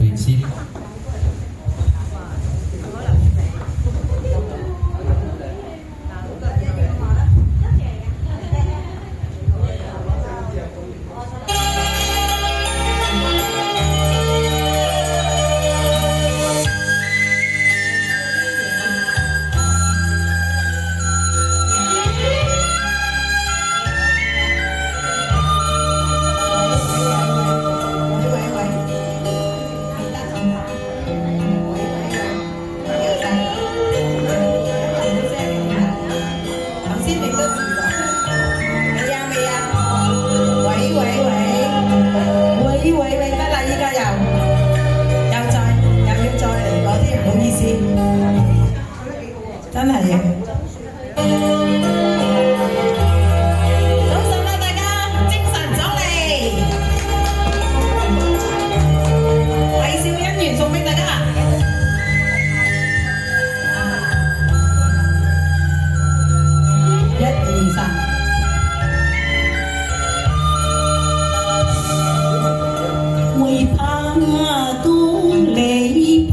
團先。真係嘅。早晨啦，大家精神咗嚟，微笑姻緣送俾大家。1、2、3。為怕多離別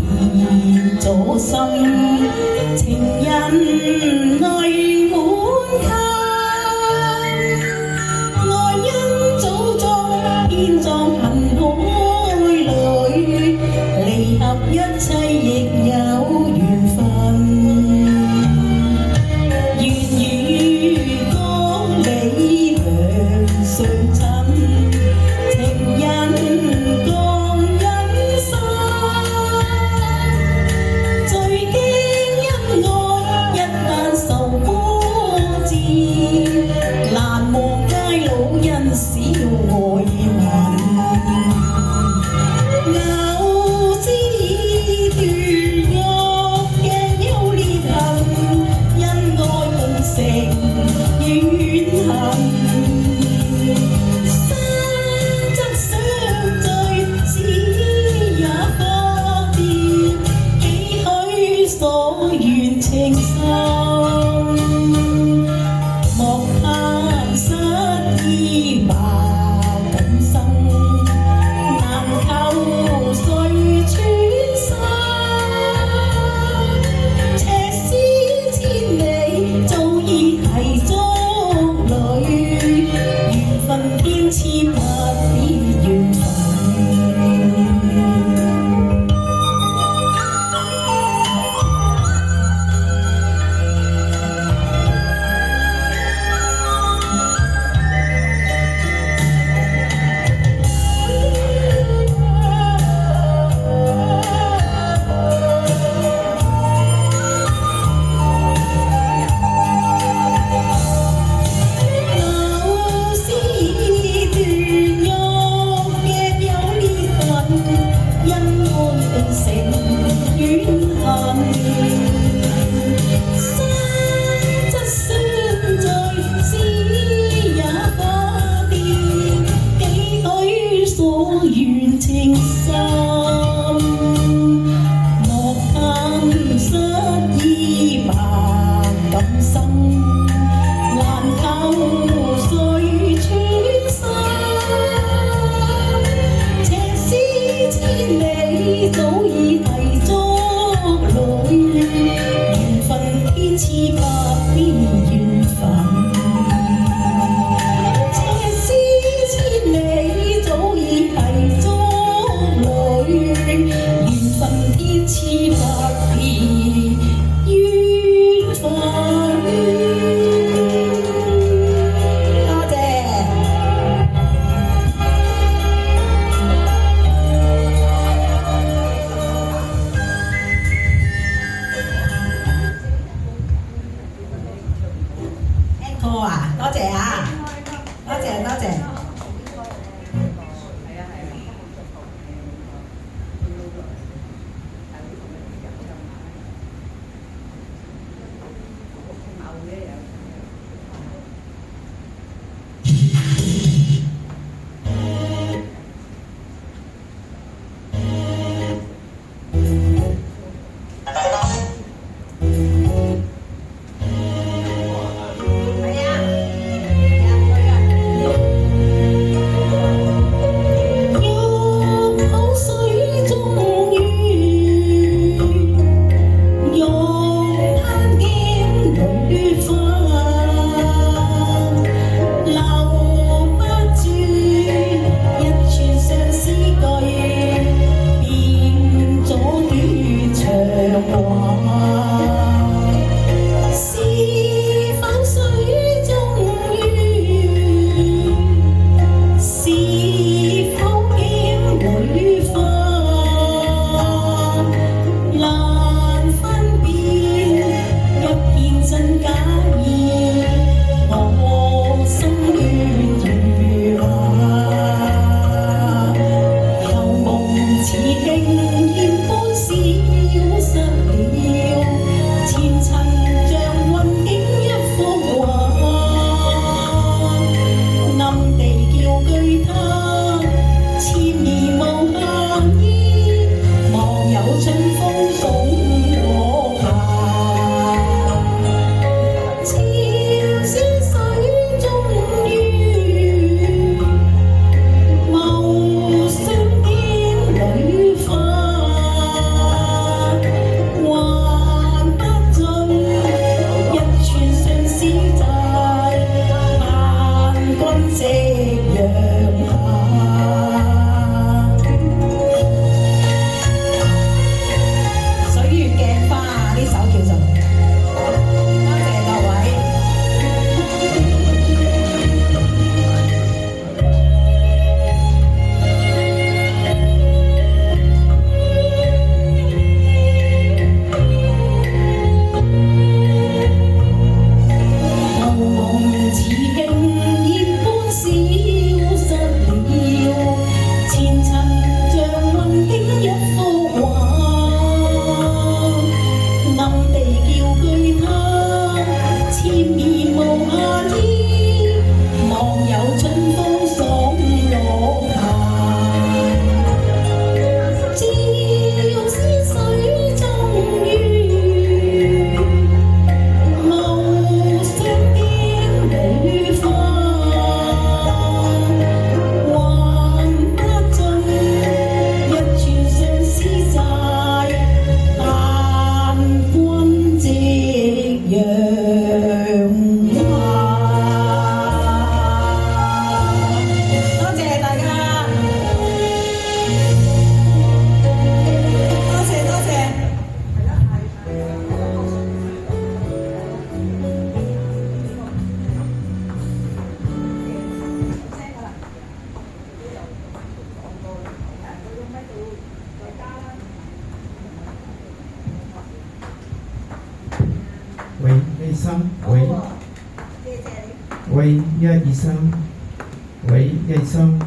咗心，情人淚滿襟，愛因早作編葬恨海裏，離合一切亦有緣分。願與哥你倆相親，情人共忍心，最驚因愛一旦受波折，難忘偕老因小愛恨。偶知斷約嘅有裂痕，因愛共成怨恨。相則相聚，死也不變，幾許所願情深。莫盼失意百感生，難求誰穿心。赤絲千里，早已係竹裏，緣分天賜不必緣分。緣情深，莫盼失意百感生，難求誰穿心。赤絲千里，早已係竹裏，緣分天賜不必緣分。赤絲千里，早已係竹裏。123，喂，123。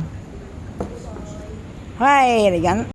係嚟緊。